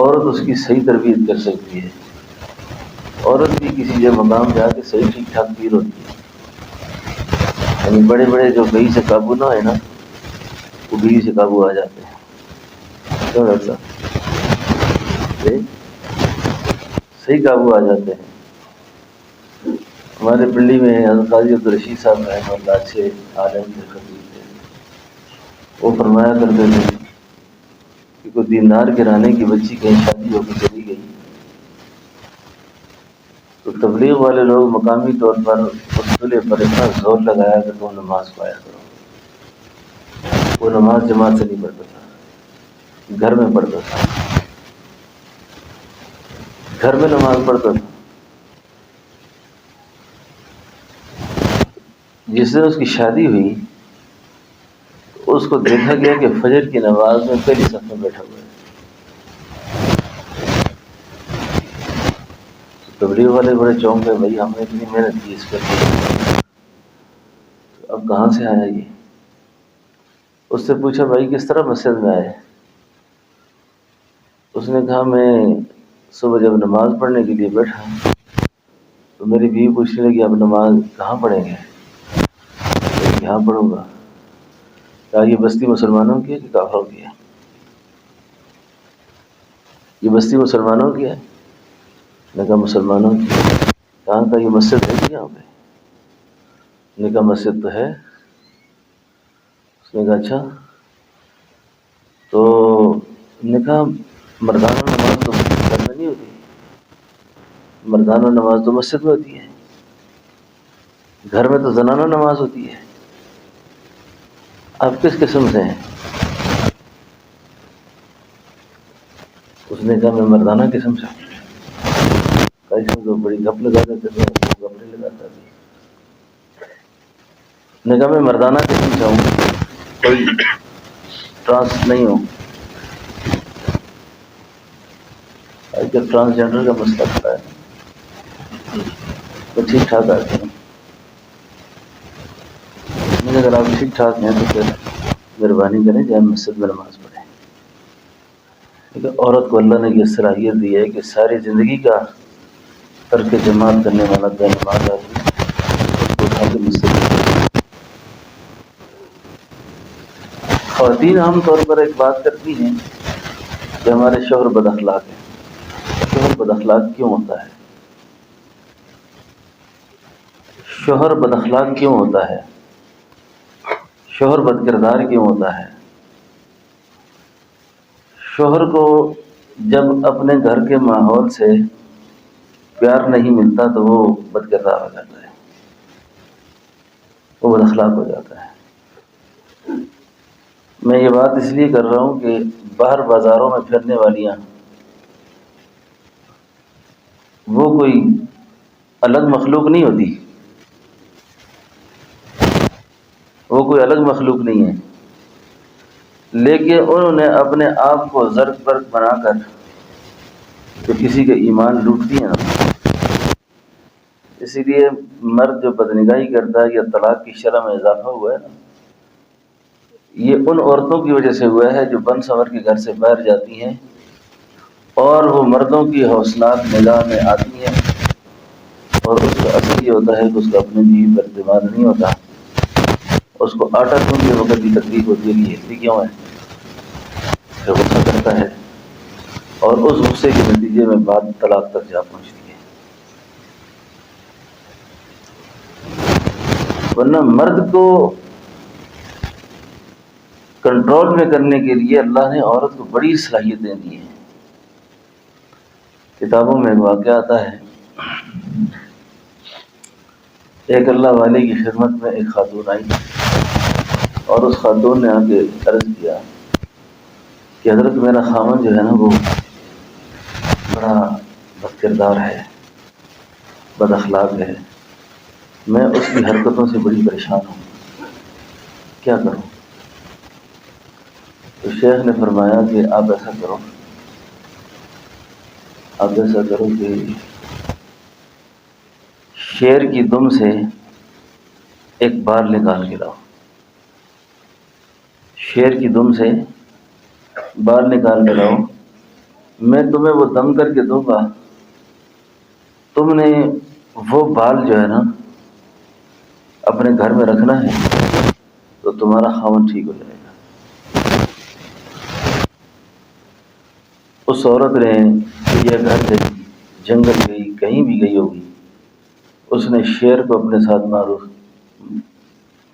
عورت اس کی صحیح تربیت کر سکتی ہے. عورت بھی کسی جو مقام جا کے صحیح ٹھیک ٹھاک پیر ہوتی ہے. یعنی بڑے بڑے جو گئی سے قابو نہ ہے نا، وہ گئی سے قابو آ جاتے ہیں. کیوں ڈاکٹر صاحب؟ صحیح قابو آ جاتے ہیں. ہمارے پنڈی میں حضرت قاضی عبدالرشید صاحب رحمہ اللہ اچھے عالم تھے، خطیب تھے. وہ فرمایا کرتے تھے کہ کوئی دیندار گھرانے کی بچی کہیں شادی ہو کے چلی گئی تو تبلیغ والے لوگ مقامی طور پر اس دلہے پر اتنا زور لگایا کہ تم نماز پایا کرو. وہ نماز جماعت سے نہیں پڑھتا تھا، گھر میں پڑھتا تھا، گھر میں نماز پڑھتا تھا. جس دن اس کی شادی ہوئی تو اس کو دیکھا گیا کہ فجر کی نماز میں پہلی صف میں بیٹھا ہوا ہے. تبلیغ والے بڑے چونک گئے، بھائی ہم نے اتنی محنت کی اس پر، تو اب کہاں سے آیا یہ؟ اس سے پوچھا بھائی کس طرح مسجد میں آئے؟ اس نے کہا میں صبح جب نماز پڑھنے کے لیے بیٹھا تو میری بیوی پوچھنے لگی اب نماز کہاں پڑھیں گے؟ یہاں پڑھوں گا. کہا یہ بستی مسلمانوں کی ہے کہ کافروں کی ہے؟ یہ بستی مسلمانوں کی ہے؟ نے کہا مسلمانوں کی. کہاں کا یہ مسجد ہے کہ یہاں پہ؟ نے کہا مسجد تو ہے. اس نے کہا اچھا. تو نے کہا مردانہ نماز تو گھر میں نہیں ہوتی، مردانہ نماز تو مسجد میں ہوتی ہے، گھر میں تو زنانہ نماز ہوتی ہے. آپ کس قسم سے ہیں؟ اس نے کہا میں مردانہ قسم سے ہوں. اس میں بڑی گپ لگا دیتے تھے، گپ نہیں لگاتا تھا. نے کہا میں مردانہ قسم سے ہوں، کوئی ٹرانس نہیں ہوں. آج کل ٹرانسجنڈر کا مسئلہ کھڑا ہے، تو ٹھیک ٹھاک آتے ہیں. اگر آپ ٹھیک ٹھاک ہیں تو پھر مہربانی کریں جائیں مسجد میں نماز پڑھیں. لیکن عورت کو اللہ نے یہ صلاحیت دی ہے کہ ساری زندگی کا ترک جماعت کرنے والا بے نماز آدمی اس کو اٹھا کے مسجد میں. خواتین عام طور پر ایک بات کرتی ہیں کہ ہمارے شوہر بد اخلاق ہیں. شوہر بد اخلاق کیوں ہوتا ہے؟ شوہر بد اخلاق کیوں ہوتا ہے؟ شوہر بد کردار کیوں ہوتا ہے؟ شوہر کو جب اپنے گھر کے ماحول سے پیار نہیں ملتا تو وہ بد کردار ہو جاتا ہے، وہ بد اخلاق ہو جاتا ہے. میں یہ بات اس لیے کر رہا ہوں کہ باہر بازاروں میں پھرنے والیاں وہ کوئی الگ مخلوق نہیں ہوتی، وہ کوئی الگ مخلوق نہیں ہے، لیکن انہوں نے اپنے آپ کو زرق برق بنا کر جو کسی کے ایمان لوٹتی ہیں نا. اسی لیے مرد جو بدنگاہی کرتا ہے یا طلاق کی شرح میں اضافہ ہوا ہے نا، یہ ان عورتوں کی وجہ سے ہوا ہے جو بن سنور کے گھر سے باہر جاتی ہیں اور وہ مردوں کی حوصلات نگاہ میں آتی ہیں، اور اس کا اثر یہ ہوتا ہے کہ اس کا اپنے بیوی پر اعتماد نہیں ہوتا. اس کو آٹا گوندتے وقت بھی تکلیف ہوتی ہے کہ ہلتی کیوں ہے، پھر غصہ کرتا ہے اور اس غصے کے نتیجے میں بات طلاق تک جا پہنچتی ہے. ورنہ مرد کو کنٹرول میں کرنے کے لیے اللہ نے عورت کو بڑی صلاحیتیں دی ہیں. کتابوں میں ایک واقعہ آتا ہے، ایک اللہ والے کی خدمت میں ایک خاتون آئی اور اس خاتون نے آ کے عرض کیا کہ حضرت میرا خاوند جو ہے نا وہ بڑا بد کردار ہے، بد اخلاق ہے، میں اس کی حرکتوں سے بڑی پریشان ہوں، کیا کروں؟ تو شیخ نے فرمایا کہ آپ ایسا کرو کہ شیر کی دم سے ایک بال نکال کے لاؤ. شیر کی دم سے بال نکال کے لاؤ، میں تمہیں وہ دم کر کے دوں گا، تم نے وہ بال جو ہے نا اپنے گھر میں رکھنا ہے تو تمہارا خاوند ٹھیک ہو جائے گا۔ اس عورت نے یہ گھر گئی، جنگل گئی، کہیں بھی گئی ہوگی، اس نے شیر کو اپنے ساتھ مانوس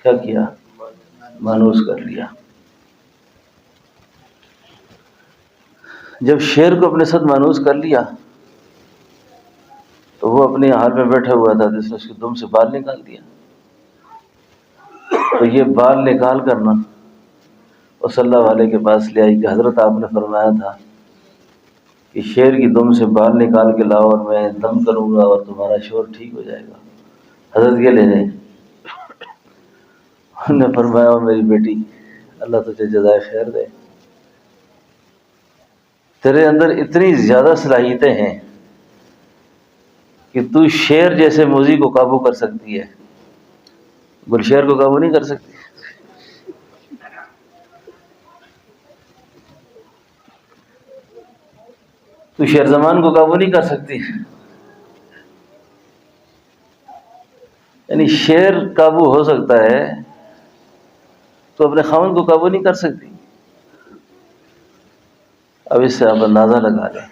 کر لیا۔ جب شیر کو اپنے ساتھ مانوس کر لیا تو وہ اپنے حال میں بیٹھا ہوا تھا، جس نے اس کے دم سے بال نکال دیا۔ تو یہ بال نکال کر نا وہ صلی اللہ علیہ کے پاس لے آئی کہ حضرت آپ نے فرمایا تھا کہ شیر کی دم سے بال نکال کے لاؤ اور میں دم کروں گا اور تمہارا شور ٹھیک ہو جائے گا، حضرت یہ لے لیں۔ انہوں نے فرمایا میری بیٹی، اللہ تجھے جزائے خیر دے، تیرے اندر اتنی زیادہ صلاحیتیں ہیں کہ تو شیر جیسے موذی کو قابو کر سکتی ہے، گلشیر کو قابو نہیں کر سکتی۔ تو شیر زمان کو قابو نہیں کر سکتی، یعنی شیر قابو ہو سکتا ہے تو اپنے خاوند کو قابو نہیں کر سکتی۔ اب اس سے آپ اندازہ لگا لیں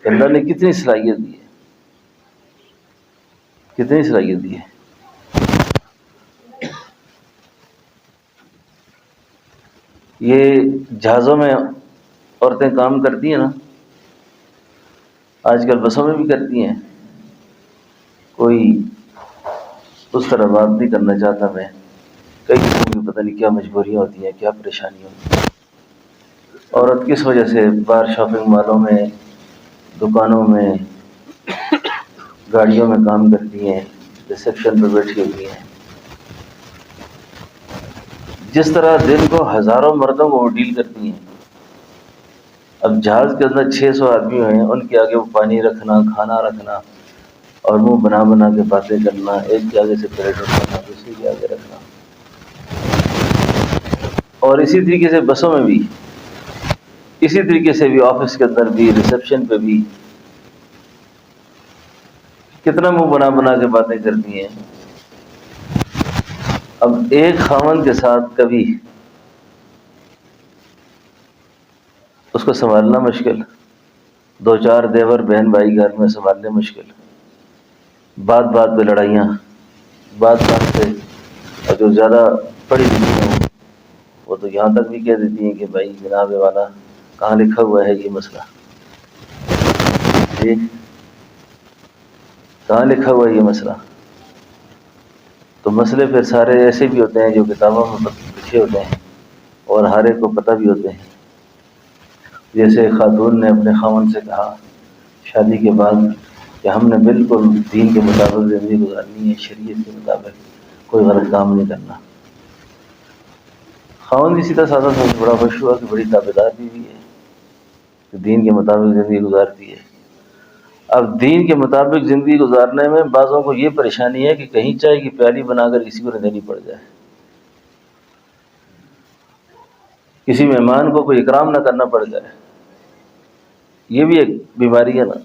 کہ اللہ نے کتنی صلاحیت دی ہے، کتنی صلاحیت دی ہے۔ یہ جہازوں میں عورتیں کام کرتی ہیں نا، آج کل بسوں میں بھی کرتی ہیں، کوئی اس طرح بات نہیں کرنا چاہتا میں، کئی قسم کی پتہ نہیں کیا مجبوریاں ہوتی ہیں، کیا پریشانیاں ہوتی ہیں۔ عورت کس وجہ سے باہر شاپنگ مالوں میں، دکانوں میں، گاڑیوں میں کام کرتی ہیں، ریسیپشن پہ بیٹھی ہوتی ہیں، جس طرح دن کو ہزاروں مردوں کو وہ ڈیل کرتی ہیں۔ اب جہاز کے اندر 600 آدمی ہیں، ان کے آگے وہ پانی رکھنا، کھانا رکھنا اور منہ بنا بنا کے باتیں کرنا، ایک کے آگے سے پلیٹ رکھنا، دوسرے کے آگے رکھنا۔ اور اسی طریقے سے بسوں میں بھی، اسی طریقے سے بھی آفس کے اندر بھی، ریسیپشن پہ بھی کتنا منہ بنا بنا کے باتیں کرتی ہیں۔ اب ایک خاوند کے ساتھ کبھی اس کو سنبھالنا مشکل، 2-4 دیور بہن بھائی گھر میں سنبھالنے مشکل، بات بات پہ لڑائیاں، بات بات پہ، اور جو زیادہ پڑھی لکھی ہیں وہ تو یہاں تک بھی کہہ دیتی ہیں کہ بھائی جناب والا کہاں لکھا ہوا ہے یہ مسئلہ، جی کہاں لکھا ہوا ہے یہ مسئلہ۔ تو مسئلے پھر سارے ایسے بھی ہوتے ہیں جو کتابوں میں لکھے ہوتے ہیں اور ہر ایک کو پتہ بھی ہوتے ہیں۔ جیسے خاتون نے اپنے خاوند سے کہا شادی کے بعد کہ ہم نے بالکل دین کے مطابق زندگی گزارنی ہے، شریعت کے مطابق کوئی غلط کام نہیں کرنا۔ خاوند اسی طرح سادہ سا بڑا خوش ہوا کہ بڑی تابعدار بیوی ہے کہ دین کے مطابق زندگی گزارتی ہے۔ اب دین کے مطابق زندگی گزارنے میں بعضوں کو یہ پریشانی ہے کہ کہیں چائے کی پیالی بنا کر کسی کو نہ دینی پڑ جائے، کسی مہمان کو کوئی اکرام نہ کرنا پڑ جائے، یہ بھی ایک بیماری ہے نا۔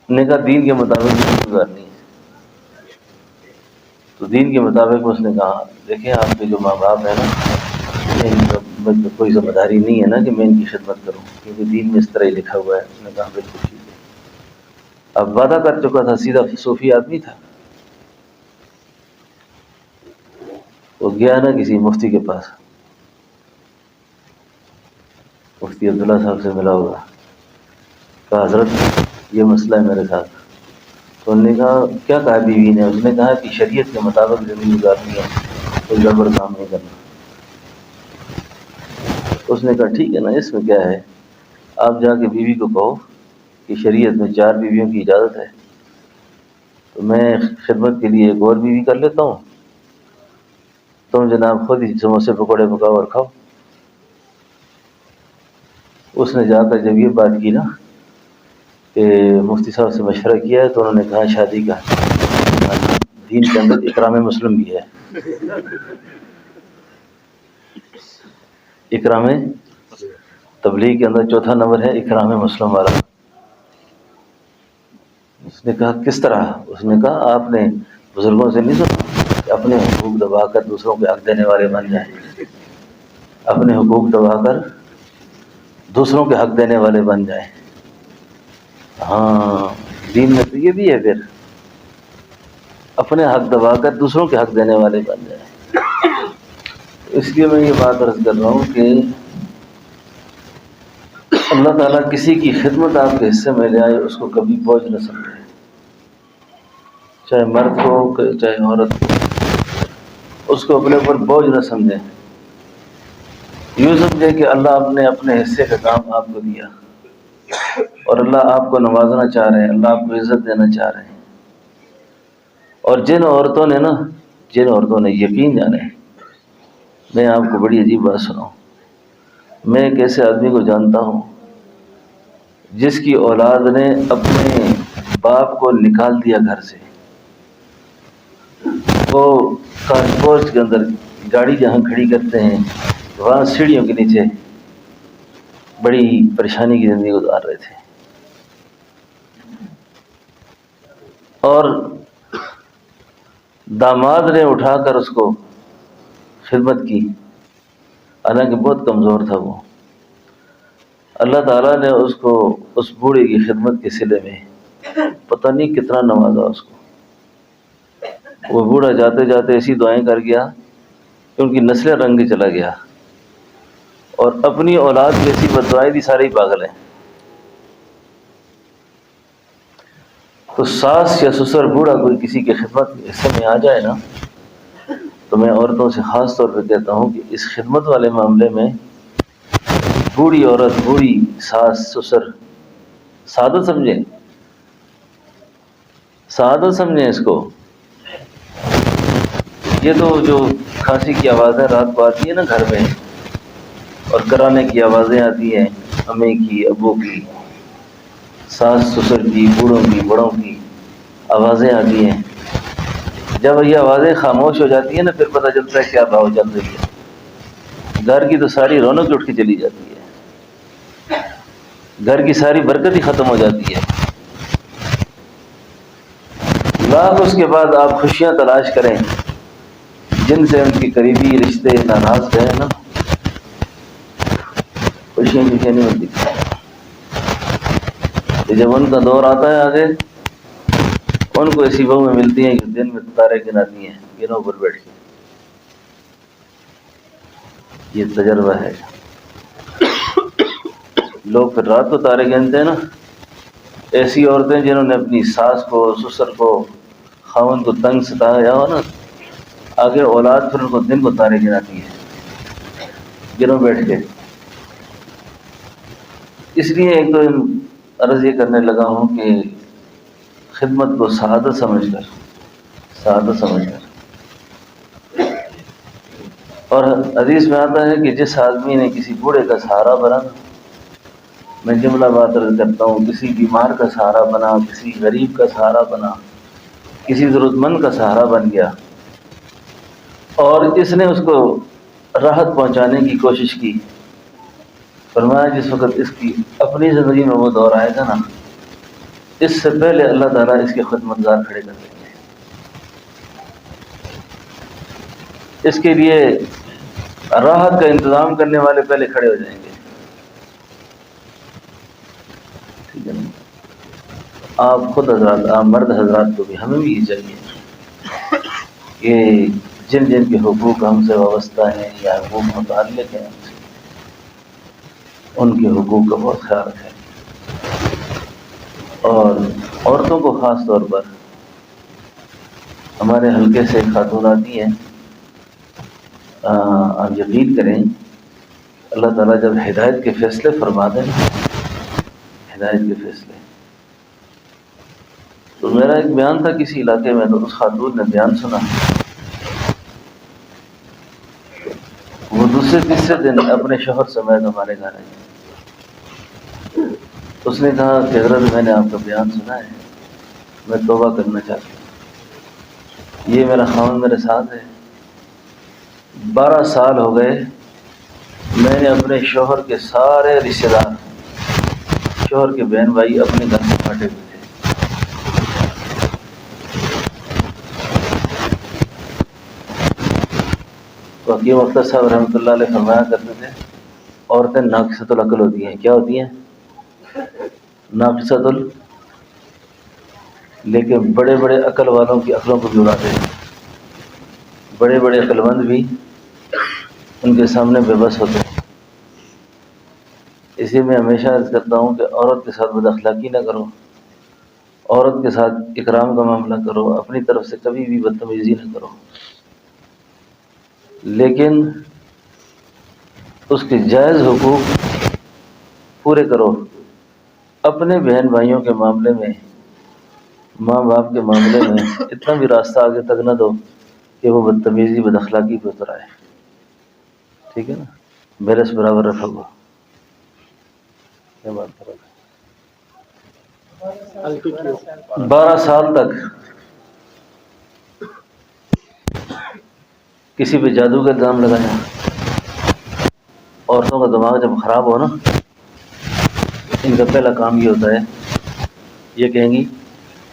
نے کہا دین کے مطابق زندگی گزارنی ہے، تو دین کے مطابق اس نے کہا دیکھیں آپ کے جو ماں باپ ہیں نا، ان کا کوئی ذمہ داری نہیں ہے نا کہ میں ان کی خدمت کروں، کیونکہ دین میں اس طرح ہی لکھا ہوا ہے۔ اس نے کہا بالکل ٹھیک ہے۔ اب وعدہ کر چکا تھا، سیدھا صوفی آدمی تھا، وہ گیا نا کسی مفتی کے پاس، مفتی عبداللہ صاحب سے ملا ہوگا، کہا حضرت یہ مسئلہ ہے میرے ساتھ۔ تو انہوں نے کہا کیا کہا بیوی نے؟ اس نے کہا کہ شریعت کے مطابق زندگی گزارنی ہے، کوئی گڑبڑ کام نہیں کرنا۔ اس نے کہا ٹھیک ہے نا، اس میں کیا ہے، آپ جا کے بیوی کو کہو کہ شریعت میں 4 بیویوں کی اجازت ہے، تو میں خدمت کے لیے ایک اور بیوی کر لیتا ہوں، تم جناب خود ہی سموسے پکوڑے پکاؤ اور کھاؤ۔ اس نے جا کر جب یہ بات کی نا کہ مفتی صاحب سے مشورہ کیا ہے، تو انہوں نے کہا شادی کا دین کے اندر اکرام مسلم بھی ہے، اکرام تبلیغ کے اندر چوتھا نمبر ہے اکرام مسلم والا۔ اس نے کہا کس طرح؟ اس نے کہا آپ نے بزرگوں سے نہیں سنا کہ اپنے حقوق دبا کر دوسروں کے حق دینے والے بن جائیں، اپنے حقوق دبا کر دوسروں کے حق دینے والے بن جائیں۔ ہاں، دین میں تو یہ بھی ہے، پھر اپنے حق دبا کر دوسروں کے حق دینے والے بن جائیں۔ اس لیے میں یہ بات عرض کر رہا ہوں کہ اللہ تعالیٰ کسی کی خدمت آپ کے حصے میں لے آئے اس کو کبھی بوجھ نہ سمجھے، چاہے مرد ہو چاہے عورت ہو، اس کو اپنے اوپر بوجھ نہ سمجھے۔ یوں سمجھے کہ اللہ نے اپنے حصے کا کام آپ کو دیا اور اللہ آپ کو نوازنا چاہ رہے ہیں، اللہ آپ کو عزت دینا چاہ رہے ہیں۔ اور جن عورتوں نے یقین جانے، میں آپ کو بڑی عجیب بات سناؤں، میں ایک ایسے آدمی کو جانتا ہوں جس کی اولاد نے اپنے باپ کو نکال دیا گھر سے۔ وہ کارپوسٹ کے اندر گاڑی جہاں کھڑی کرتے ہیں وہاں سیڑھیوں کے نیچے بڑی پریشانی کی زندگی گزار رہے تھے، اور داماد نے اٹھا کر اس کو خدمت کی، حالانکہ بہت کمزور تھا وہ۔ اللہ تعالیٰ نے اس کو اس بوڑھے کی خدمت کے صلے میں پتہ نہیں کتنا نوازا اس کو۔ وہ بوڑھا جاتے جاتے ایسی دعائیں کر گیا کہ ان کی نسلیں رنگ چلا گیا، اور اپنی اولاد کی ایسی بددعائیں دی، سارے ہی پاگل ہیں۔ تو ساس یا سسر بوڑھا کوئی کسی کی خدمت کے حصے میں آ جائے نا، تو میں عورتوں سے خاص طور پہ کہتا ہوں کہ اس خدمت والے معاملے میں بوڑھی عورت، بوڑھی ساس سسر سعادت سمجھیں، سعادت سمجھیں اس کو۔ یہ تو جو کھانسی کی آوازیں رات کو آتی ہیں نا گھر میں، اور کرانے کی آوازیں آتی ہیں، امی کی، ابو کی، ساس سسر کی، بوڑھوں کی، بڑوں کی آوازیں آتی ہیں، جب یہ آوازیں خاموش ہو جاتی ہیں نا پھر پتہ چلتا ہے کیا بھاؤ چل رہی ہے۔ گھر کی تو ساری رونق اٹھ کے چلی جاتی ہے، گھر کی ساری برکت ہی ختم ہو جاتی ہے۔ لاکھ اس کے بعد آپ خوشیاں تلاش کریں جن سے ان کی قریبی رشتے ناراض گئے نا، خوشیاں نہیں ملتی۔ کہ جب ان کا دور آتا ہے آگے، ان کو ایسی بہویں ملتی ہیں کہ دن میں تارے گناتی ہیں گنوں پر بیٹھ کے۔ یہ تجربہ ہے۔ لوگ پھر رات کو تارے گنتے ہیں نا، ایسی عورتیں جنہوں نے اپنی ساس کو، سسر کو، خاوند کو تنگ ستایا ہو نا، آگے اولاد پھر ان کو دن کو تارے گناتی ہے گنوں بیٹھ کے۔ اس لیے ایک تو عرض یہ کرنے لگا ہوں کہ خدمت کو سعادت سمجھ کر، اور حدیث میں آتا ہے کہ جس آدمی نے کسی بوڑھے کا سہارا بنا، میں جملہ بات عرض کرتا ہوں، کسی بیمار کا سہارا بنا، کسی غریب کا سہارا بنا، کسی ضرورت مند کا سہارا بن گیا، اور اس نے اس کو راحت پہنچانے کی کوشش کی، فرمایا جس وقت اس کی اپنی زندگی میں وہ دور آئے گا نا، اس سے پہلے اللہ تعالیٰ اس کے خدمتگار کھڑے کر دیں گے، اس کے لیے راحت کا انتظام کرنے والے پہلے کھڑے ہو جائیں گے۔ ٹھیک ہے نا؟ آپ خود حضرات، آپ مرد حضرات کو بھی، ہمیں بھی یہ چاہیے کہ جن جن کے حقوق ہم سے وابستہ ہیں یا حقوق متعلق ہیں ہم سے، ان کے حقوق کا بہت خیال رکھیں، اور عورتوں کو خاص طور پر۔ ہمارے حلقے سے خاتون آتی ہیں، آپ یقین کریں اللہ تعالیٰ جب ہدایت کے فیصلے فرما دیں، ہدایت کے فیصلے، تو میرا ایک بیان تھا کسی علاقے میں، تو اس خاتون نے بیان سنا، وہ دوسرے تیسرے دن اپنے شوہر سمیت ہمارے گھر آئی۔ اس نے کہا کہ حضرت میں نے آپ کا بیان سنا ہے، میں توبہ کرنا چاہتی ہوں، یہ میرا خاوند میرے ساتھ ہے، 12 سال ہو گئے میں نے اپنے شوہر کے سارے رشتے دار، شوہر کے بہن بھائی اپنے گھر سے پھٹے ہوئے تھے۔ تو حکیم اختر صاحب رحمۃ اللہ علیہ فرمایا کرتے تھے عورتیں ناقصۃ العقل ہوتی ہیں۔ کیا ہوتی ہیں؟ ناقصۃ لیکن بڑے بڑے عقل والوں کی عقلوں کو بھی اڑاتے ہیں، بڑے بڑے عقل مند بھی ان کے سامنے بے بس ہوتے ہیں۔ اسی میں ہمیشہ عرض کرتا ہوں کہ عورت کے ساتھ بد اخلاقی نہ کرو، عورت کے ساتھ اکرام کا معاملہ کرو، اپنی طرف سے کبھی بھی بدتمیزی نہ کرو، لیکن اس کے جائز حقوق پورے کرو۔ اپنے بہن بھائیوں کے معاملے میں، ماں باپ کے معاملے میں اتنا بھی راستہ آگے تک نہ دو کہ وہ بدتمیزی بد اخلاقی پہ اتر آئے۔ ٹھیک ہے نا؟ بیلنس برابر رکھو گا۔ کیا بات کر رہا 12 سال تک کسی پہ جادو کا الزام لگایا۔ عورتوں کا دماغ جب خراب ہو نا، ان کا پہلا کام یہ ہوتا ہے، یہ کہیں گی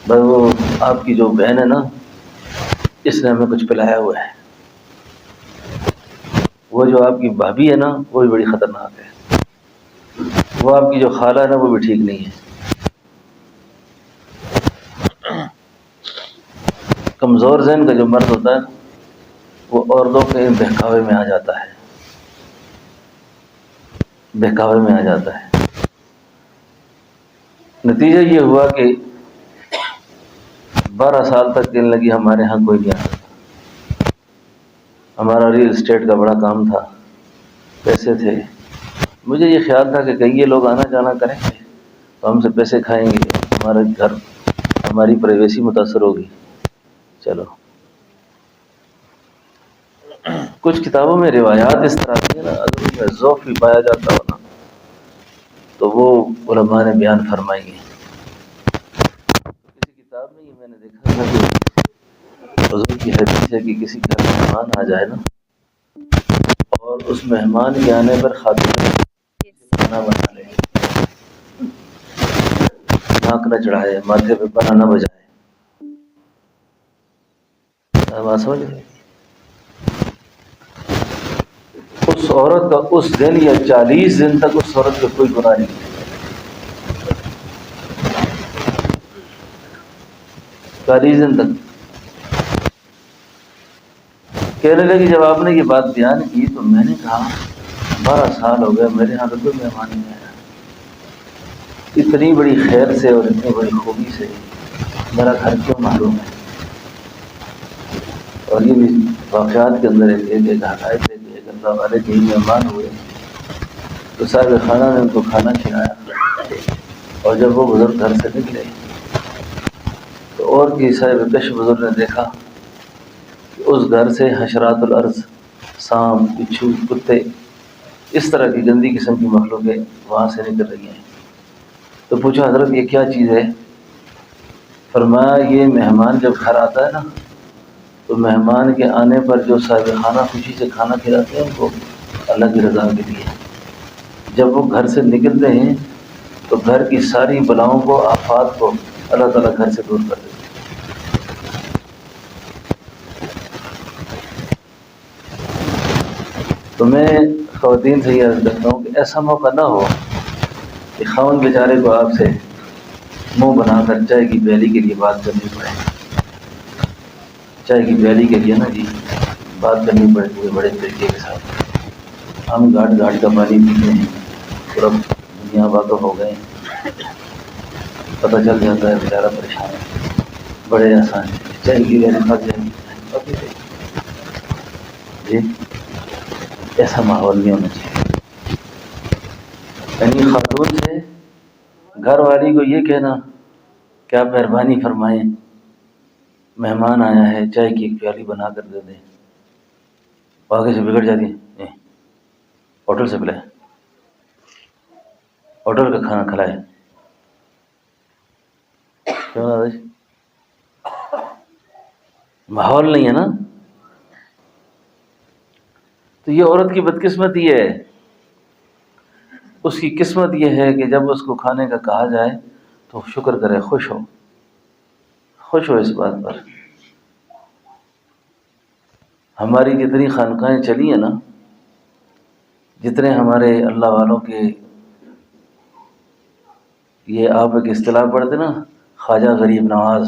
بھائی وہ آپ کی جو بہن ہے نا، اس نے ہمیں کچھ پلایا ہوا ہے، وہ جو آپ کی بھابھی ہے نا وہ بھی بڑی خطرناک ہے، وہ آپ کی جو خالہ ہے نا وہ بھی ٹھیک نہیں ہے۔ کمزور ذہن کا جو مرد ہوتا ہے وہ عورتوں کے بہکاوے میں آ جاتا ہے، بہکاوے میں آ جاتا ہے۔ نتیجہ یہ ہوا کہ 12 سال تک کہنے لگی ہمارے ہاں کوئی نہیں آتا، ہمارا ریل اسٹیٹ کا بڑا کام تھا، پیسے تھے، مجھے یہ خیال تھا کہ کہیں یہ لوگ آنا جانا کریں گے تو ہم سے پیسے کھائیں گے، ہمارا گھر، ہماری پرائیویسی متاثر ہوگی۔ چلو، کچھ کتابوں میں روایات اس طرح کی ہیں نا، اگر ان میں ذوق بھی پایا جاتا ہو نا تو وہ علماء نے بیان فرمائی ہیں۔ کسی کتاب میں یہ میں نے دیکھا تھا کہ حضور کی حدیث ہے کہ کسی گھر میں مہمان آ جائے نا اور اس مہمان کے آنے پر خاتون کھانا بنا لے، ناک نہ چڑھائے، ماتھے پہ پنا نہ بجائے۔ بات سمجھ گئے؟ اس عورت کا اس دن یا 40 دن تک اس عورت کا کوئی گناہ نہیں ہے، 40 دن تک۔ کہنے لگی جب آپ نے یہ بات بیان کی تو میں نے کہا 12 سال ہو گئے میرے یہاں تو کوئی مہمان نہیں آیا، اتنی بڑی خیر سے اور اتنی بڑی خوبی سے میرا گھر کیوں معلوم ہے؟ اور یہ بھی واقعات کے اندر ایک حقائق ہے کہ ایک اللہ والے کے مہمان ہوئے تو صاحب خانہ نے ان کو کھانا کھلایا، اور جب وہ بزرگ گھر سے نکلے تو اور کی صاحب کش بزرگ نے دیکھا کہ اس گھر سے حشرات الارض، سانپ، بچھو، کتے، اس طرح کی گندی قسم کی مخلوقیں وہاں سے نکل رہی ہیں۔ تو پوچھا حضرت یہ کیا چیز ہے؟ فرمایا یہ مہمان جب گھر آتا ہے نا تو مہمان کے آنے پر جو صاحب خانہ خوشی سے کھانا کھلاتے ہیں ان کو اللہ کی رضا کے لیے، جب وہ گھر سے نکلتے ہیں تو گھر کی ساری بلاؤں کو، آفات کو اللہ تعالیٰ گھر سے دور کر دیتے ہیں۔ تو میں خواتین سے یہ عرض کرتا ہوں کہ ایسا موقع نہ ہو کہ خاوند بیچارے کو آپ سے منہ بنا کر چائے کی پیالی کے لیے بات کرنی پڑے، چائے کی پیالی کے لیے نا جی بات کرنی پڑے پورے بڑے طریقے کے ساتھ۔ ہم گھاٹ گھاٹ کا پانی پیتے ہیں، پورا دنیا واقف ہو گئے، پتہ چل جاتا ہے بیچارہ پریشان ہے، بڑے آسان ہے، چائے کی پیالی پھنس جائیں جی، ایسا ماحول نہیں ہونا چاہیے۔ یعنی خاتون سے گھر والی کو یہ کہنا کہ آپ مہربانی فرمائیں مہمان آیا ہے چائے کی ایک پیالی بنا کر دے دیں، آگے سے بگڑ جاتی ہے، ہوٹل سے بلائیں، ہوٹل کا کھانا کھلائے، کیوں داداش؟ ماحول نہیں ہے نا۔ تو یہ عورت کی بدقسمتی ہے اس کی قسمت یہ ہے کہ جب اس کو کھانے کا کہا جائے تو شکر کرے، خوش ہو اس بات پر۔ ہماری جتنی خانقاہیں چلی ہیں نا، جتنے ہمارے اللہ والوں کے، یہ آپ ایک اصطلاح پڑھتے نا، خواجہ غریب نواز،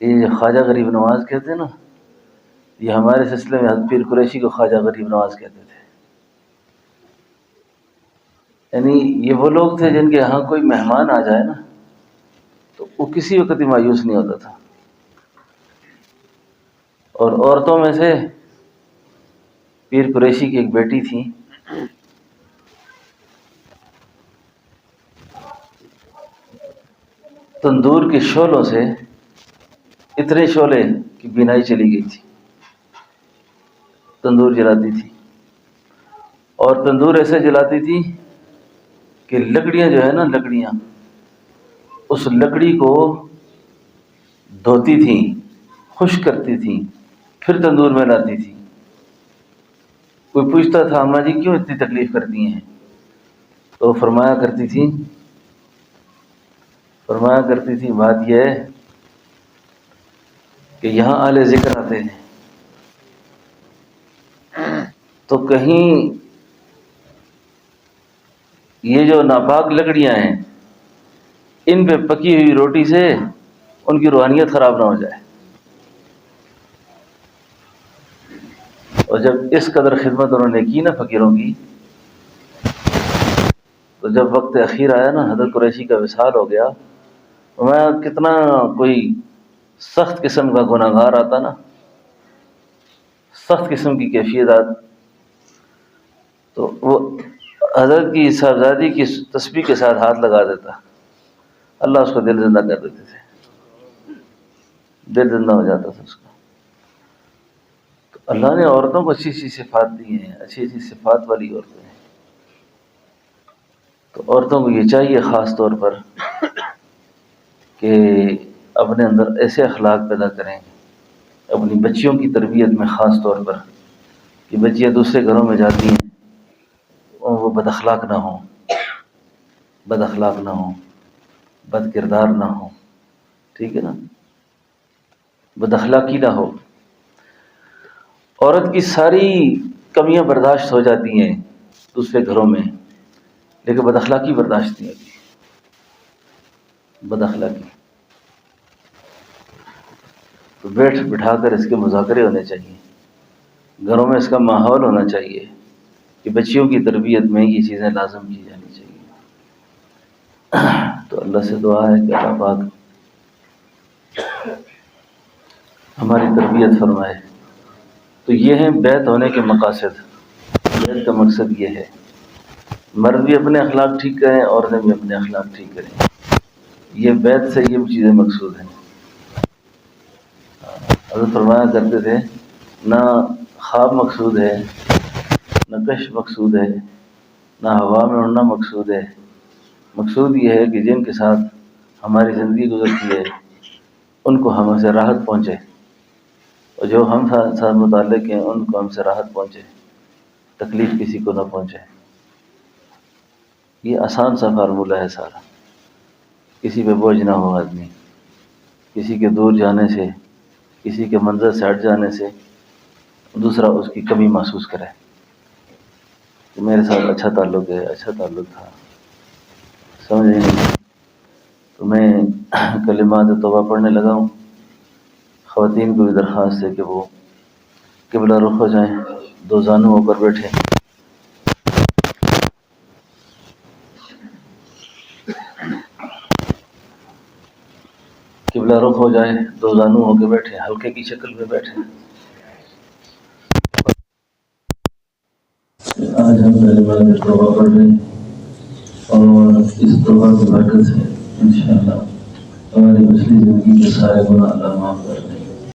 یہ خواجہ غریب نواز کہتے ہیں نا، یہ ہمارے سلسلے میں حضرت پیر قریشی کو خواجہ غریب نواز کہتے تھے۔ یعنی یہ وہ لوگ تھے جن کے یہاں کوئی مہمان آ جائے نا تو وہ کسی وقت ہی مایوس نہیں ہوتا تھا۔ اور عورتوں میں سے پیر قریشی کی ایک بیٹی تھی، تندور کے شعلوں سے اتنے شعلے کی بینائی چلی گئی تھی، تندور جلاتی تھی، اور تندور ایسے جلاتی تھی کہ لکڑیاں جو ہے نا، لکڑیاں، اس لکڑی کو دھوتی تھیں، خشک کرتی تھیں، پھر تندور میں لاتی تھی۔ کوئی پوچھتا تھا اماں جی کیوں اتنی تکلیف کرتی ہیں، تو فرمایا کرتی تھی بات یہ ہے کہ یہاں اہل ذکر آتے ہیں تو کہیں یہ جو ناپاک لکڑیاں ہیں ان پہ پکی ہوئی روٹی سے ان کی روحانیت خراب نہ ہو جائے۔ اور جب اس قدر خدمت انہوں نے کی نا فقیروں کی، تو جب وقت اخیر آیا نا، حضرت قریشی کا وصال ہو گیا، میں کتنا کوئی سخت قسم کا گناہگار آتا نا، سخت قسم کی کیفیت آتی، تو وہ حضرت کی صاحبزادی کی تسبیح کے ساتھ ہاتھ لگا دیتا، اللہ اس کو دل زندہ کر دیتے تھے، دل زندہ ہو جاتا تھا اس کا۔ تو اللہ نے عورتوں کو اچھی اچھی صفات دی ہیں، اچھی اچھی صفات والی عورتیں ہیں، تو عورتوں کو یہ چاہیے خاص طور پر کہ اپنے اندر ایسے اخلاق پیدا کریں، اپنی بچیوں کی تربیت میں خاص طور پر، کہ بچیاں دوسرے گھروں میں جاتی ہیں اور وہ بد اخلاق نہ ہوں، بد کردار نہ ہوں، ٹھیک ہے نا، بد اخلاقی نہ ہو۔ عورت کی ساری کمیاں برداشت ہو جاتی ہیں دوسرے گھروں میں، لیکن بد اخلاقی برداشت نہیں ہوتی، بد اخلاقی۔ تو بیٹھ بٹھا کر اس کے مذاکرے ہونے چاہیے، گھروں میں اس کا ماحول ہونا چاہیے کہ بچیوں کی تربیت میں یہ چیزیں لازم کی جانی چاہیے۔ تو اللہ سے دعا ہے کہ اللہ پاک ہماری تربیت فرمائے۔ تو یہ ہیں بیت ہونے کے مقاصد، بیت کا مقصد یہ ہے، مرد بھی اپنے اخلاق ٹھیک کریں، عورتیں بھی اپنے اخلاق ٹھیک کریں، یہ بیت سے یہ چیزیں مقصود ہیں۔ حضرت فرمایا کرتے تھے نہ خواب مقصود ہے، نہ کشف مقصود ہے، نہ ہوا میں اڑنا مقصود ہے، مقصود یہ ہے کہ جن کے ساتھ ہماری زندگی گزرتی ہے ان کو ہم سے راحت پہنچے، اور جو ہم ساتھ متعلق ہیں ان کو ہم سے راحت پہنچے، تکلیف کسی کو نہ پہنچے۔ یہ آسان سا فارمولہ ہے سارا، کسی پہ بوجھ نہ ہو آدمی، کسی کے دور جانے سے، کسی کے منظر سے ہٹ جانے سے دوسرا اس کی کمی محسوس کرے کہ میرے ساتھ اچھا تعلق ہے، اچھا تعلق تھا، سمجھ نہیں۔ تو میں کلمات توبہ پڑھنے لگا ہوں، خواتین کو بھی درخواست ہے کہ وہ قبلہ رخ ہو جائیں، دو زانو ہو کر بیٹھے، قبلہ رخ ہو جائیں، دو زانو ہو کے بیٹھے، ہلکے کی شکل پہ بیٹھے۔ آج ہم کلمات توبہ پڑھ رہے ہیں، اور اس توبہ کی برکت سے انشاءاللہ ہماری پچھلی زندگی کے سارے گناہ اللہ معاف کر